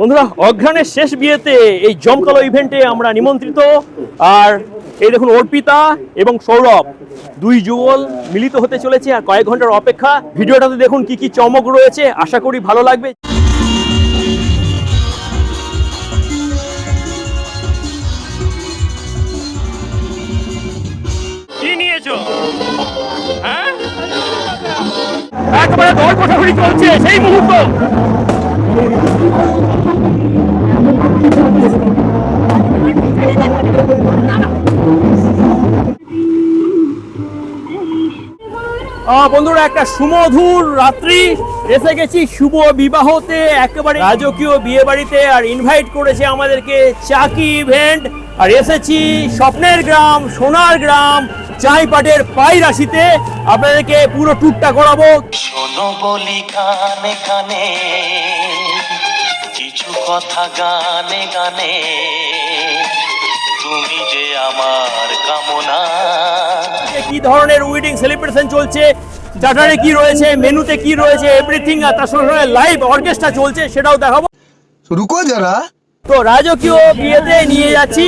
বন্ধুরা, অঘ্রাণের শেষ বিয়েতে এই জমকালো ইভেন্টে আমরা নিমন্ত্রিত। আর এই দেখুন, অর্পিতা এবং সৌরভ দুই যুগল মিলিত হতে চলেছে আর কয়েক ঘন্টার অপেক্ষা। ভিডিওটাতে দেখুন কি কি চমক রয়েছে, আশা করি ভালো লাগবে। কি নিয়েছো? হ্যাঁ, একেবারে দর কষাকষি চলছে সেই মুহূর্ত। বন্ধুরা, একটা সুমধুর রাত্রি, এসে গেছি শুভ বিবাহতে, একেবারে রাজকীয় বিয়ে বাড়িতে। আর ইনভাইট করেছে আমাদেরকে চাকি ইভেন্ট। আর এসেছি স্বপ্নের গ্রাম, সোনার গ্রাম, চাইপাটের পাইরাশিতে। আপনাদেরকে পুরো ট্যুরটা করাবো। শোনো বলি গানে গানে, কিছু কথা গানে গানে, তুমি যে আমার কামনা। কি ধরনের ওয়েডিং সেলিব্রেশন চলছে, স্টার্টারে কি রয়েছে, মেনুতে কি রয়েছে, এভরিথিং। আর তার সঙ্গে লাইভ অর্কেস্ট্রা চলছে, সেটাও দেখাবো। রুকো যারা। তো রাজকীয় বিয়েতে নিয়ে যাচ্ছি।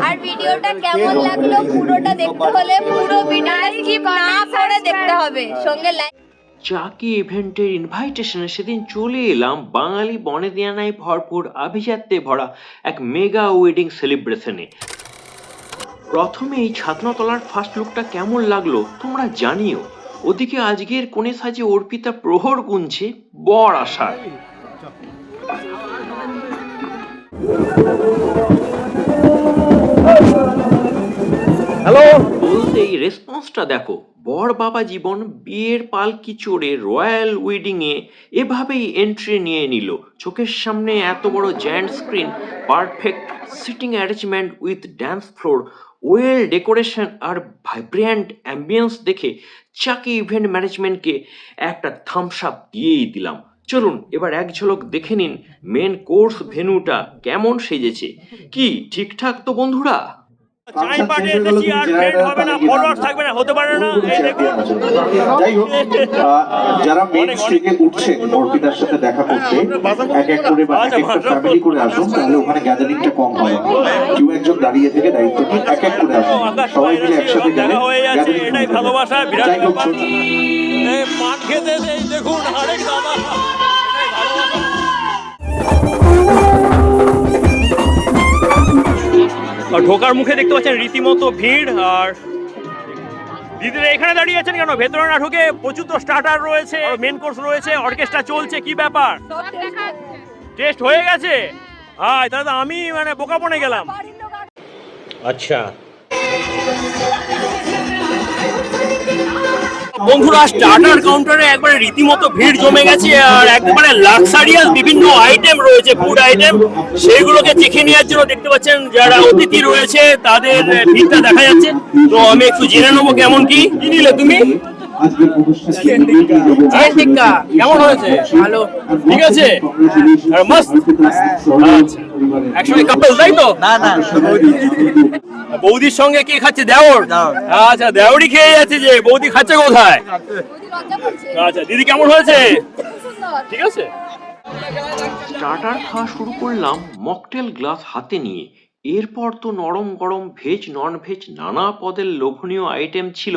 আর ভিডিওটা কেমন লাগলো পুরোটা দেখতে হলে পুরো ভিডিওটা স্কিপ না করে দেখতে হবে, সঙ্গে লাইক। চাকি ইভেন্টের ইনভাইটেশনে সেদিন চলে এলাম বাঙালি বনেদিয়ানায় ভরপুর আভিজাত্যে ভরা এক মেগা ওয়েডিং সেলিব্রেশনে। প্রথমে এই ছাতনাতলার ফার্স্ট লুকটা কেমন লাগলো তোমরা জানিও। ওদিকে আজকের কোণে সাজে অর্পিতা প্রহর গুনছে বর আসার। হ্যালো, বলতে এই রেসপন্সটা দেখো। বর বাবা জীবন বিয়ের পালকি চড়ে রয়্যাল ওয়েডিং এ এভাবেই এন্ট্রি নিয়ে নিল। চোখের সামনে এত বড় giant screen, perfect seating arrangement with dance floor, well decoration আর ভাইব্রেন্ট অ্যাম্বিয়েন্স দেখে চাকি ইভেন্ট ম্যানেজমেন্টকে একটা থামস আপ দিয়েই দিলাম। চলুন এবার এক ঝলক দেখে নিন মেন কোর্স ভেন্যুটা কেমন সেজেছে। কি ঠিকঠাক তো বন্ধুরা? চাইপাটে এসেছি আর ফ্রেন্ড হবে না, ফলোয়ার থাকবে না, হতে পারে না। এই দেখুন, যাই হোক, যারা মেন স্টেজে উঠছেন অর্পিতার সাথে দেখা করতে, এক এক করে বা এক একটা ফ্যামিলি করে আসুন, তাহলে ওখানে গ্যাদারিংটা কম হয়। কেউ একজন দাঁড়িয়ে থেকে দায়িত্ব নিয়ে এক এক করে আসুন, সবাই মিলে একসাথে গেলে গ্যাদারিং এটাই ভালোবাসা, বিরাট যাই হোক। এই পান খেতে দেই, দেখুন আরেক দাদা। ঢোকার মুখে দেখতে পাচ্ছেন রীতিমতো ভিড়। আর দিদিরা এখানে দাঁড়িয়ে আছেন কেন? ভেতরে না ঢুকে প্রচুর তো স্টার্টার রয়েছে, মেন কোর্স রয়েছে, অর্কেস্ট্রা চলছে, কি ব্যাপার? টেস্ট হয়ে গেছে? হ্যাঁ, তাহলে আমি বোকা বনে গেলাম। আচ্ছা বন্ধুরা, স্টার্টার কাউন্টারে একবারে রীতিমতো ভিড় জমে গেছে। আর একবারে লাক্সারিয়াস বিভিন্ন আইটেম রয়েছে, ফুড আইটেম, সেইগুলোকে চেখে নেওয়ার জন্য দেখতে পাচ্ছেন যারা অতিথি রয়েছে তাদের ভিড়টা দেখা যাচ্ছে। তো আমি একটু জেনে নেবো কেমন কি নিলে তুমি। কেমন হয়েছে? ভালো, ঠিক আছে, মাস্ট। একসঙ্গে কাপল, তাই তো? না না, বৌদির সঙ্গে কে খাচ্ছে? দেওর। আচ্ছা, দেওরই খেয়ে যাচ্ছে, যে বৌদি খাচ্ছে কোথায়? আচ্ছা, দিদি কেমন হয়েছে? ঠিক আছে। স্টার্টার খাওয়া শুরু করলাম মকটেল গ্লাস হাতে নিয়ে। এরপর তো নরম গরম ভেজ নন ভেজ নানা পদের লোভনীয় আইটেম ছিল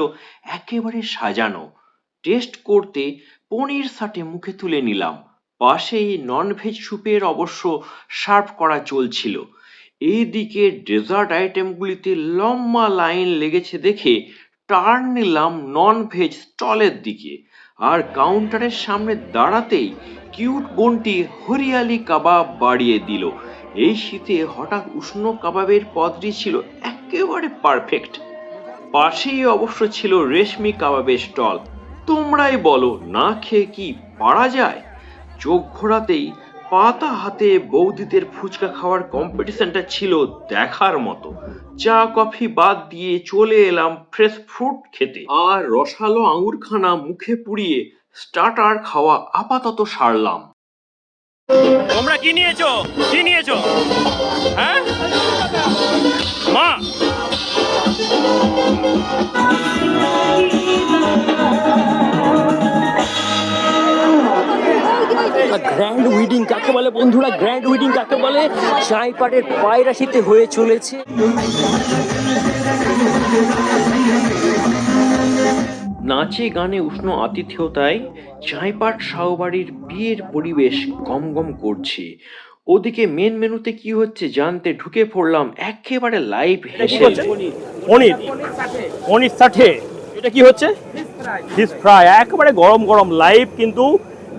একেবারে সাজানো। টেস্ট করতে পনির সাটে মুখে তুলে নিলাম। পাশেই নন ভেজ স্যুপের অবশ্য সার্ভ করা চলছিল। এইদিকে ডেজার্ট আইটেমগুলিতে লম্বা লাইন লেগেছে দেখে টার্ন নিলাম নন ভেজ স্টলের দিকে। আর কাউন্টারের সামনে দাঁড়াতেই কিউট বোনটি হরিয়ালি কাবাব বাড়িয়ে দিল। এই শীতে হঠাৎ উষ্ণ কাবাবের পদটি ছিল একেবারে পারফেক্ট। পাশেই অবশ্য ছিল রেশমি কাবাবের স্টল। তোমরাই বলো, না খেয়ে কি পারা যায়? চোখ ঘোরাতেই পাতা হাতে বৌদিদের ফুচকা খাওয়ার কম্পিটিশনটা ছিল দেখার মতো। চা কফি বাদ দিয়ে চলে এলাম ফ্রেশ ফ্রুট খেতে। আর রসালো আঙুরখানা মুখে পুড়িয়ে স্টার্টার খাওয়া আপাতত সারলাম। তোমরা কি নিয়েছো? কি নিয়েছো? হ্যাঁ মা, গ্র্যান্ড উইডিং কাকে বলে বন্ধুরা, গ্র্যান্ড উইডিং কাকে বলে? চাইপাটের পায়রাশিতে হয়ে চলেছে। নাচে গানে উষ্ণ আতিথেয়তায় চাইপাট শাহবাড়ির বিয়ের পরিবেশ গমগম করছে। ওদিকে মেন মেনুতে কি হচ্ছে জানতে ঢুকে পড়লাম একেবারে লাইভ হেসে। পনির পনির ষাটে, এটা কি হচ্ছে? ফিশ ফ্রাই, একেবারে গরম গরম লাইভ কিন্তু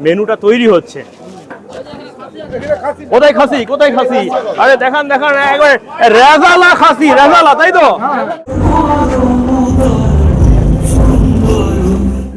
মেনুটা তৈরি হচ্ছে। কোথায় খাসি, কোথায় খাসি? আরে দেখান দেখান, একবারে রেজালা খাসি, রেজালা, তাই তো?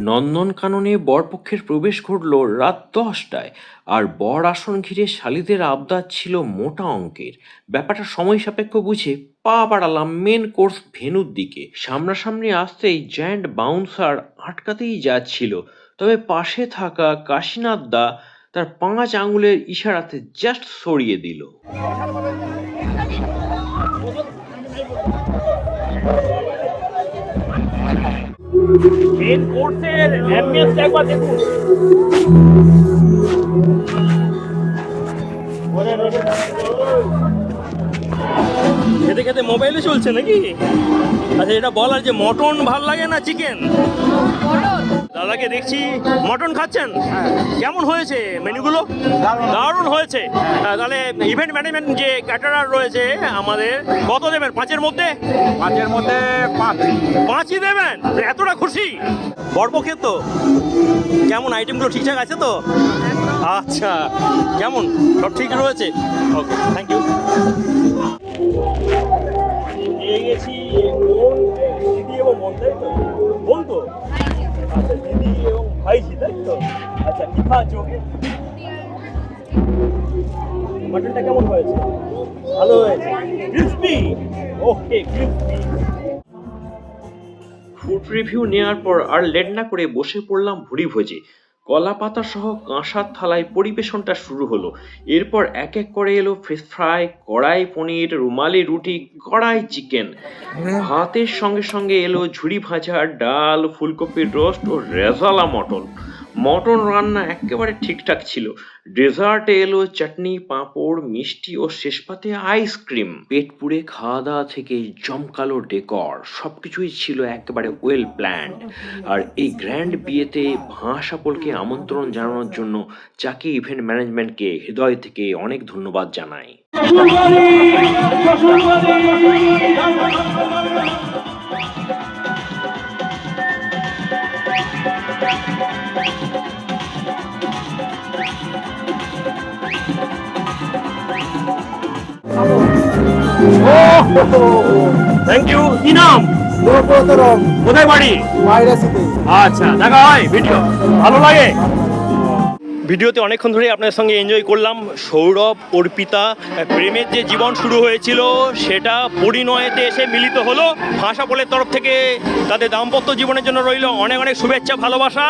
নন্দনকাননে বরপক্ষের প্রবেশ ঘটল রাত 10টায়, আর বর আসন ঘিরে শালিদের আবদার ছিল মোটা অঙ্কের। ব্যাপারটা সময় সাপেক্ষ বুঝে পা বাড়ালাম মেন কোর্স ভেন্যুর দিকে। সামনাসামনি আসতেই জায়ান্ট বাউন্সার আটকাতেই যাচ্ছিল, তবে পাশে থাকা কাশীনাথ দা তার 5 আঙুলের ইশারাতে জাস্ট সরিয়ে দিল। মেন কোর্সের অ্যাম্বিয়েন্সটা একবার দেখুন। খেতে খেতে মোবাইলে চলছে নাকি? আচ্ছা, এটা বলার যে মটন ভাল লাগে না চিকেন? দাদাকে দেখছি মটন খাচ্ছেন। কেমন হয়েছে মেনুগুলো? দারুণ হয়েছে। তাহলে ইভেন্ট ম্যানেজমেন্ট যে ক্যাটারার রয়েছে আমাদের, কত দেবেন? 5-এর মধ্যে? 5-এর মধ্যে 5ই দেবেন? এতটা খুশি বরপক্ষে তো? কেমন আইটেমগুলো ঠিকঠাক আছে তো? আচ্ছা, কেমন সব ঠিক রয়েছে? ওকে, থ্যাংক ইউ। পেয়ে গেছি বোন, দিদি এবং বোন, তাই তো? বোন তো? আচ্ছা, দিদি এবং ভাইজি, তাই তো? আচ্ছা, কি খাওয়াচ্ছ ওকে? মাটনটা কেমন হয়েছে? ভালো হয়েছে, ক্রিসপি। ওকে, ক্রিসপি। ফুড রিভিউ নেওয়ার পর আর লেট না করে বসে পড়লাম ভুড়ি ভোজে। কলা পাতা সহ কাঁসার থালায় পরিবেশনটা শুরু হলো। এরপর এক এক করে এলো ফিশ ফ্রাই, কড়াই পনির, রুমালি রুটি, কড়াই চিকেন। ভাতের সঙ্গে সঙ্গে এলো ঝুড়ি ভাজা, ডাল, ফুলকপির রোস্ট ও রেজালা মটন। মটন রান্না একেবারে ঠিকঠাক ছিল। ডেজার্টে এলো চাটনি, পাঁপড়, মিষ্টি ও শেষ পাতে আইসক্রিম। পেট পুড়ে খাওয়া দাওয়া থেকে জমকালো ডেকর, সবকিছুই ছিল একেবারে ওয়েল প্ল্যান্ড। আর এই গ্র্যান্ড বিয়েতে ভাঁসাপলকে আমন্ত্রণ জানানোর জন্য চাকি ইভেন্ট ম্যানেজমেন্টকে হৃদয় থেকে অনেক ধন্যবাদ জানাই। Thank you. কি নাম? কোথায় বাড়ি? আচ্ছা, দেখা হয় ভিডিও, ভালো লাগে। ভিডিওতে অনেকক্ষণ ধরে আপনাদের সঙ্গে এনজয় করলাম। সৌরভ অর্পিতা প্রেমের যে জীবন শুরু হয়েছিল সেটা পরিণয়েতে এসে মিলিত হলো। ভাঁসাপলের তরফ থেকে তাদের দাম্পত্য জীবনের জন্য রইল অনেক অনেক শুভেচ্ছা, ভালোবাসা।